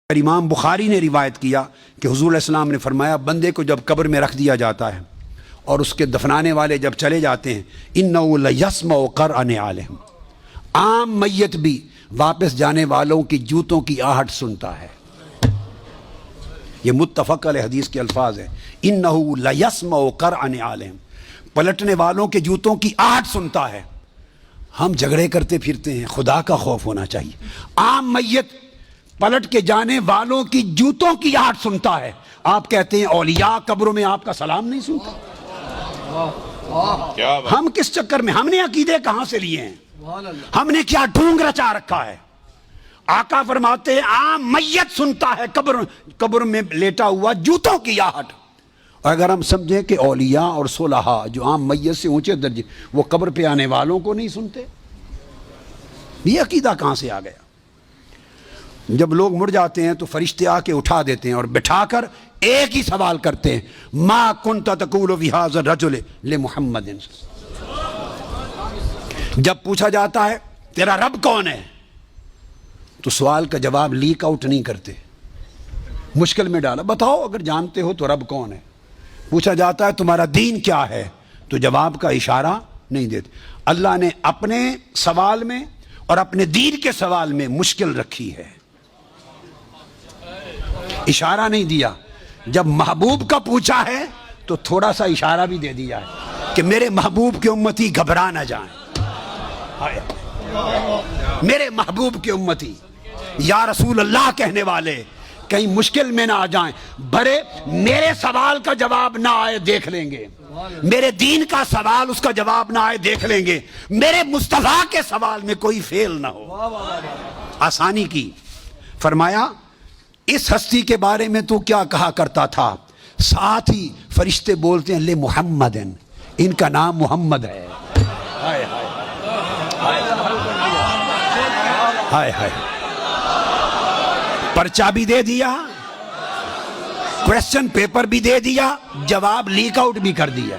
امام بخاری نے روایت کیا کہ حضور علیہ السلام نے فرمایا بندے کو جب قبر میں رکھ دیا جاتا ہے اور اس کے دفنانے والے جب چلے جاتے ہیں اِنَّهُ لَيَسْمَعُ قَرْعَ نِعَالِهِمْ، عام میت بھی واپس جانے والوں کی جوتوں کی آہٹ سنتا ہے۔ یہ متفق علیہ حدیث کے الفاظ ہیں، اِنَّهُ لَيَسْمَعُ قَرْعَ نِعَالِهِمْ، پلٹنے والوں کے جوتوں کی آہٹ سنتا ہے۔ ہم جھگڑے کرتے پھرتے ہیں، خدا کا خوف ہونا چاہیے۔ عام میت پلٹ کے جانے والوں کی جوتوں کی آہٹ سنتا ہے۔ آپ کہتے ہیں اولیاء قبروں میں آپ کا سلام نہیں سنتا۔ ہم کس چکر میں، ہم نے عقیدے کہاں سے لیے ہیں؟ ہم نے کیا ڈھونگ رچا رکھا ہے؟ آقا فرماتے ہیں عام میت سنتا ہے قبر میں لیٹا ہوا جوتوں کی آہٹ۔ اور اگر ہم سمجھیں کہ اولیاء اور صلحاء جو عام میت سے اونچے درجے وہ قبر پہ آنے والوں کو نہیں سنتے، یہ عقیدہ کہاں سے آ گیا؟ جب لوگ مر جاتے ہیں تو فرشتے آ کے اٹھا دیتے ہیں اور بٹھا کر ایک ہی سوال کرتے ہیں، ما کنت تقول فی ھذا الرجل لمحمد۔ جب پوچھا جاتا ہے تیرا رب کون ہے تو سوال کا جواب لیک آؤٹ نہیں کرتے، مشکل میں ڈالا، بتاؤ اگر جانتے ہو تو رب کون ہے۔ پوچھا جاتا ہے تمہارا دین کیا ہے تو جواب کا اشارہ نہیں دیتے۔ اللہ نے اپنے سوال میں اور اپنے دین کے سوال میں مشکل رکھی ہے، اشارہ نہیں دیا۔ جب محبوب کا پوچھا ہے تو تھوڑا سا اشارہ بھی دے دیا ہے کہ میرے محبوب کے امتی گھبرا نہ جائیں، میرے محبوب کے امتی یا رسول اللہ کہنے والے کہیں مشکل میں نہ آ جائیں، بھرے میرے سوال کا جواب نہ آئے دیکھ لیں گے، میرے دین کا سوال اس کا جواب نہ آئے دیکھ لیں گے، میرے مصطفیٰ کے سوال میں کوئی فیل نہ ہو۔ آسانی کی فرمایا اس ہستی کے بارے میں تو کیا کہا کرتا تھا؟ ساتھ ہی فرشتے بولتے ہیں لے محمد، ان کا نام محمد ہے۔ ہائے ہائے ہائے، پرچہ بھی دے دیا، کویسچن پیپر بھی دے دیا، جواب لیک آؤٹ بھی کر دیا،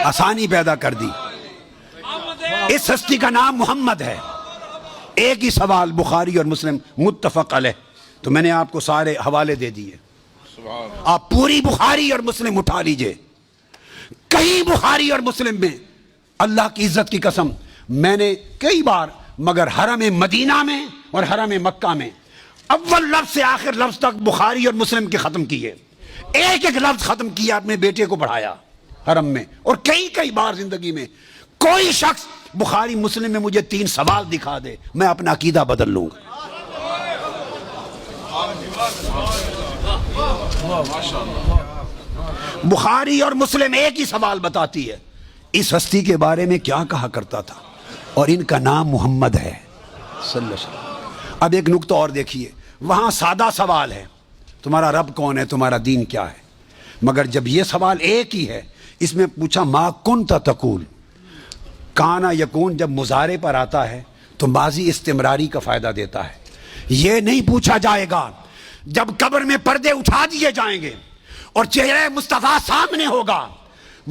آسانی پیدا کر دی۔ اس ہستی کا نام محمد ہے۔ ایک ہی سوال بخاری اور مسلم متفق علیہ، تو میں نے آپ کو سارے حوالے دے دیے، آپ پوری بخاری اور مسلم اٹھا لیجئے۔ کہیں بخاری اور مسلم میں اللہ کی عزت کی قسم میں نے کئی بار، مگر حرم مدینہ میں اور حرم مکہ میں اول لفظ سے آخر لفظ تک بخاری اور مسلم کے ختم کیے، ایک ایک لفظ ختم کیا، اپنے بیٹے کو پڑھایا حرم میں، اور کئی بار زندگی میں کوئی شخص بخاری مسلم میں مجھے 3 سوال دکھا دے، میں اپنا عقیدہ بدل لوں گا۔ بخاری اور مسلم ایک ہی سوال بتاتی ہے، اس ہستی کے بارے میں کیا کہا کرتا تھا، اور ان کا نام محمد ہے صلی اللہ علیہ وسلم۔ اب ایک نقطہ اور دیکھیے، وہاں سادہ سوال ہے تمہارا رب کون ہے، تمہارا دین کیا ہے، مگر جب یہ سوال ایک ہی ہے، اس میں پوچھا ما کنت تقول، کانا یکون جب مضارع پر آتا ہے تو ماضی استمراری کا فائدہ دیتا ہے۔ یہ نہیں پوچھا جائے گا جب قبر میں پردے اٹھا دیے جائیں گے اور چہرہ مصطفیٰ سامنے ہوگا،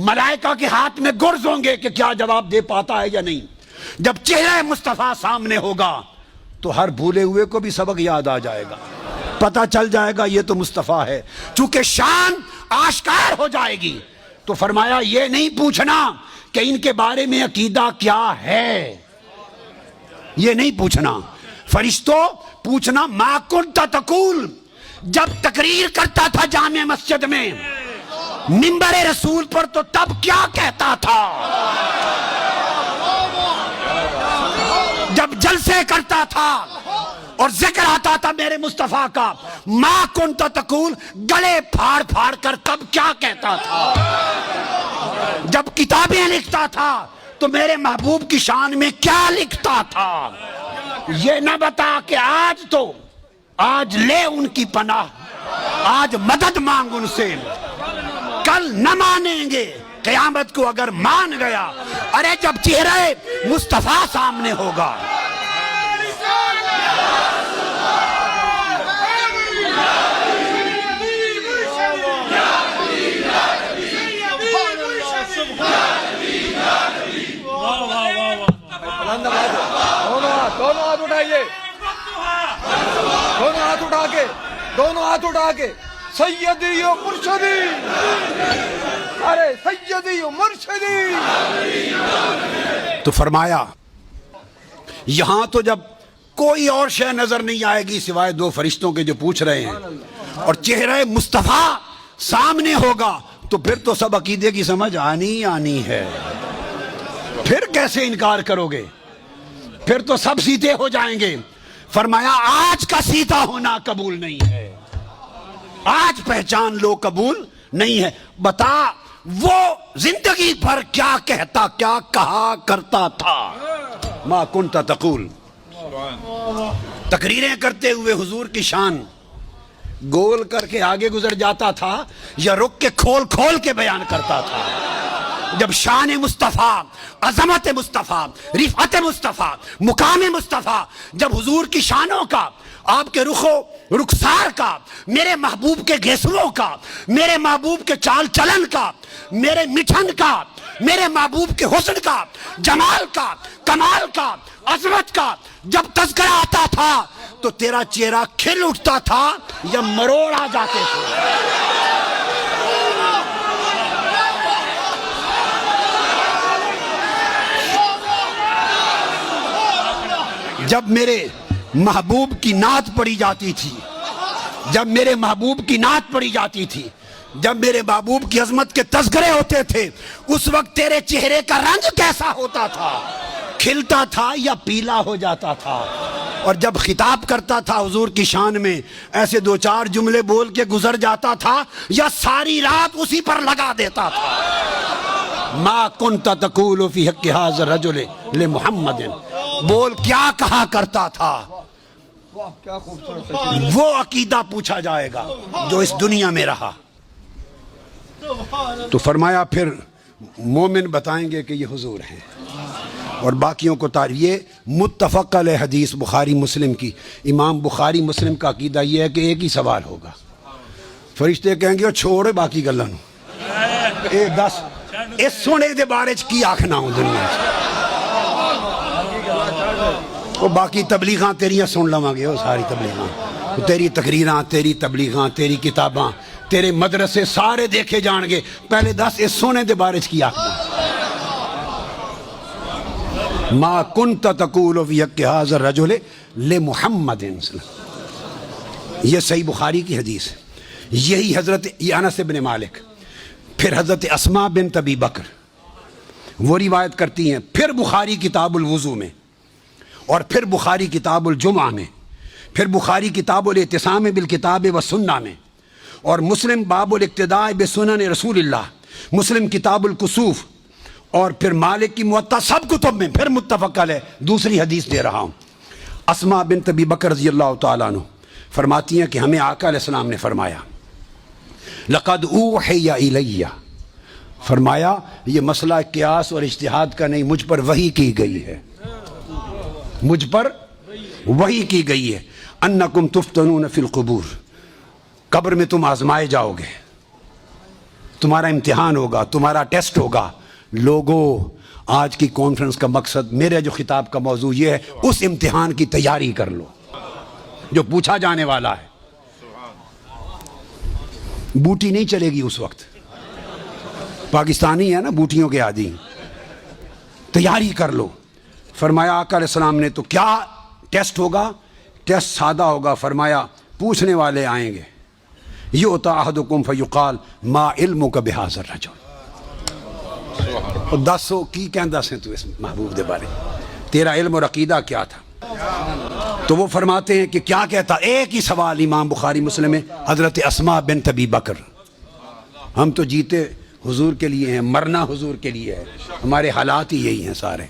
ملائکہ کے ہاتھ میں گرز ہوں گے کہ کیا جواب دے پاتا ہے یا نہیں۔ جب چہرہ مصطفیٰ سامنے ہوگا تو ہر بھولے ہوئے کو بھی سبق یاد آ جائے گا، پتہ چل جائے گا یہ تو مصطفیٰ ہے، چونکہ شان آشکار ہو جائے گی۔ تو فرمایا یہ نہیں پوچھنا کہ ان کے بارے میں عقیدہ کیا ہے، یہ نہیں پوچھنا۔ فرشتوں پوچھنا ما کنت تقول، جب تقریر کرتا تھا جامع مسجد میں منبر رسول پر تو تب کیا کہتا تھا، جب جلسے کرتا تھا اور ذکر آتا تھا میرے مصطفیٰ کا، ما کنت تقول، گلے پھاڑ پھاڑ کر تب کیا کہتا تھا، جب کتابیں لکھتا تھا تو میرے محبوب کی شان میں کیا لکھتا تھا۔ یہ نہ بتا کہ آج لے ان کی پناہ، آج مدد مانگ ان سے، کل نہ مانیں گے، قیامت کو اگر مان گیا، ارے جب چہرہ مصطفیٰ سامنے ہوگا۔ دونوں ہاتھ اٹھائیے۔ اٹھا کے, دونوں ہاتھ اٹھا کے, سیدی و مرشدی, ارے سیدی و مرشدی. تو فرمایا یہاں تو جب کوئی اور شے نظر نہیں آئے گی سوائے دو فرشتوں کے جو پوچھ رہے ہیں, اور چہرہ مصطفیٰ سامنے ہوگا, تو پھر تو سب عقیدے کی سمجھ آنی ہے. پھر کیسے انکار کرو گے؟ پھر تو سب سیدھے ہو جائیں گے. فرمایا آج کا سیدھا ہونا قبول نہیں ہے, آج پہچان لو قبول نہیں ہے. بتا وہ زندگی بھر کیا کہتا, کیا کہا کرتا تھا. ما کنت تقول, تقریریں کرتے ہوئے حضور کی شان گول کر کے آگے گزر جاتا تھا یا رک کے کھول کھول کے بیان کرتا تھا؟ جب شان مصطفیٰ, عظمت مصطفیٰ, رفعت مصطفیٰ, مقام مصطفیٰ, جب حضور کی شانوں کا, آپ کے رخسار کا, میرے محبوب کے گھیسروں کا, میرے محبوب کے چال چلن کا, میرے مٹھن کا, میرے محبوب کے حسن کا, جمال کا, کمال کا, عظمت کا جب تذکرہ آتا تھا تو تیرا چہرہ کھل اٹھتا تھا یا مروڑ آ جاتے تھے. جب میرے محبوب کی نعت پڑھی جاتی تھی, جب میرے محبوب کی نعت پڑھی جاتی تھی, جب میرے محبوب کی عظمت کے تذکرے ہوتے تھے, اس وقت تیرے چہرے کا رنگ کیسا ہوتا تھا؟ کھلتا تھا یا پیلا ہو جاتا تھا؟ اور جب خطاب کرتا تھا حضور کی شان میں, ایسے دو چار جملے بول کے گزر جاتا تھا یا ساری رات اسی پر لگا دیتا تھا؟ ما کنت تقول فی حق ھذا الرجل لمحمد, بول کیا کہا کرتا تھا؟ وہ عقیدہ پوچھا جائے گا جو اس دنیا میں رہا. تو فرمایا پھر مومن بتائیں گے کہ یہ حضور ہیں, اور باقیوں کو یہ متفق علیہ حدیث بخاری مسلم کی. امام بخاری مسلم کا عقیدہ یہ ہے کہ ایک ہی سوال ہوگا. فرشتے کہیں گے چھوڑے باقی گلاں نوں, اے دس اس سونے دے بارے چ کی آکھنا ہوں دنیا چ, وہ باقی تبلیغاں تیریاں سن لواں گے, وہ ساری تبلیغاں, تیری تقریراں, تیری تبلیغاں, تیری کتاباں, تیرے مدرسے سارے دیکھے جان گے. پہلے دس اس سونے دے بارے چ کی آکھنا. ما کنت تقول فی حق ھذا الرجل لمحمد, یہ صحیح بخاری کی حدیث ہے. یہی حضرت انس بن مالک, پھر حضرت اسماء بنت ابی بکر وہ روایت کرتی ہیں, پھر بخاری کتاب الوضو میں, اور پھر بخاری کتاب الجمعہ میں, پھر بخاری کتاب الاعتصام بالکتاب والسنہ میں, اور مسلم باب الاقتداء بسنن رسول اللہ, مسلم کتاب الکسوف, اور پھر مالک کی موطا, سب کتب میں پھر متفق علیہ دوسری حدیث دے رہا ہوں. اسماء بنت ابی بکر رضی اللہ تعالیٰ عنہ فرماتی ہیں کہ ہمیں آقا علیہ السلام نے فرمایا لقد اوحی الی, فرمایا یہ مسئلہ قیاس اور اجتہاد کا نہیں, مجھ پر وحی کی گئی ہے, مجھ پر وحی کی گئی ہے. انکم تفتنون فی القبور, قبر میں تم آزمائے جاؤ گے, تمہارا امتحان ہوگا, تمہارا ٹیسٹ ہوگا. لوگوں آج کی کانفرنس کا مقصد, میرے جو خطاب کا موضوع یہ ہے, اس امتحان کی تیاری کر لو جو پوچھا جانے والا ہے. بوٹی نہیں چلے گی اس وقت, پاکستانی ہے نا بوٹیوں کے عادی, تیاری کر لو. فرمایا آقا علیہ السلام نے تو کیا ٹیسٹ ہوگا؟ ٹیسٹ سادہ ہوگا. فرمایا پوچھنے والے آئیں گے, یؤتی احدکم فیقال ما علمک بھذا الرجل, دسو کی کہندا سے تو اس محبوب دے بارے, تیرا علم اور عقیدہ کیا تھا؟ تو وہ فرماتے ہیں کہ کیا کہتا؟ ایک ہی سوال امام بخاری مسلم میں, حضرت اسماء بنت ابی بکر, ہم تو جیتے حضور کے لیے ہیں, مرنا حضور کے لیے ہے, ہمارے حالات ہی یہی ہیں سارے.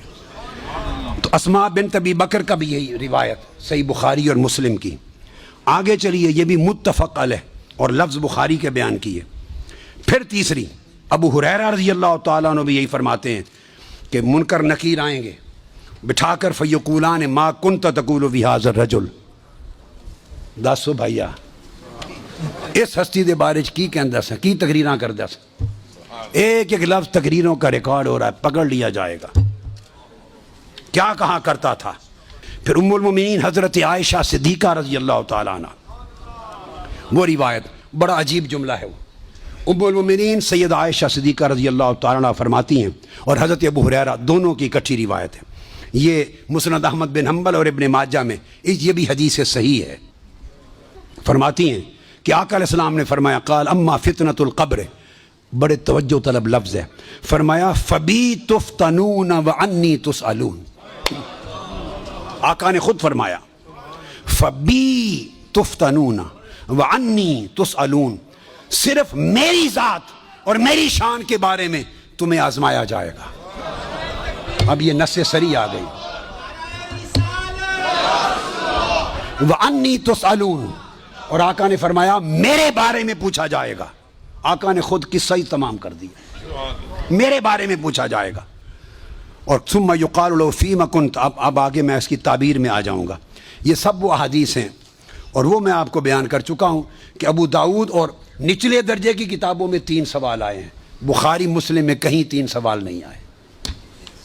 تو اسماء بنت ابی بکر کا بھی یہی روایت صحیح بخاری اور مسلم کی. آگے چلیے, یہ بھی متفق علیہ اور لفظ بخاری کے بیان کیے. پھر تیسری, ابو ہریرہ رضی اللہ تعالیٰ عنہ بھی یہی فرماتے ہیں کہ منکر نکیر آئیں گے, بٹھا کر فیقولان ما کنت تقول فی ھذا الرجل, دسو بھائیا اس ہستی دے بارے کی کہندا سا, کی تقریراں کردا سا. ایک ایک لفظ تقریروں کا ریکارڈ ہو رہا ہے, پکڑ لیا جائے گا. کیا کہا کرتا تھا؟ پھر ام المومنین حضرت عائشہ صدیقہ رضی اللہ تعالیٰ عنہ وہ روایت بڑا عجیب جملہ ہے وہ۔ ام المومنین سید عائشہ صدیقہ رضی اللہ تعالیٰ عنہ فرماتی ہیں، اور حضرت ابو ہریرہ، دونوں کی اکٹھی روایت ہے، یہ مسند احمد بن حنبل اور ابن ماجہ میں یہ بھی حدیث صحیح ہے۔ فرماتی ہیں کہ آقا علیہ السلام نے فرمایا قال اما فتنۃ القبر، بڑے توجہ طلب لفظ ہے، فرمایا فبی تفتنون وعنی تسألون۔ آقا نے خود فرمایا فبی تفتنون وعنی تسألون، صرف میری ذات اور میری شان کے بارے میں تمہیں آزمایا جائے گا۔ اب یہ نص سری آ گئی، وعنی تسألون، اور آقا نے فرمایا میرے بارے میں پوچھا جائے گا۔ آقا نے خود قصہ ہی تمام کر دیا، میرے بارے میں پوچھا جائے گا۔ اور ثم یقال له فیما کنت، اب آگے میں اس کی تعبیر میں آ جاؤں گا۔ یہ سب وہ احادیث ہیں، اور وہ میں آپ کو بیان کر چکا ہوں کہ ابو داؤد اور نچلے درجے کی کتابوں میں 3 سوال آئے ہیں، بخاری مسلم میں کہیں 3 سوال نہیں آئے۔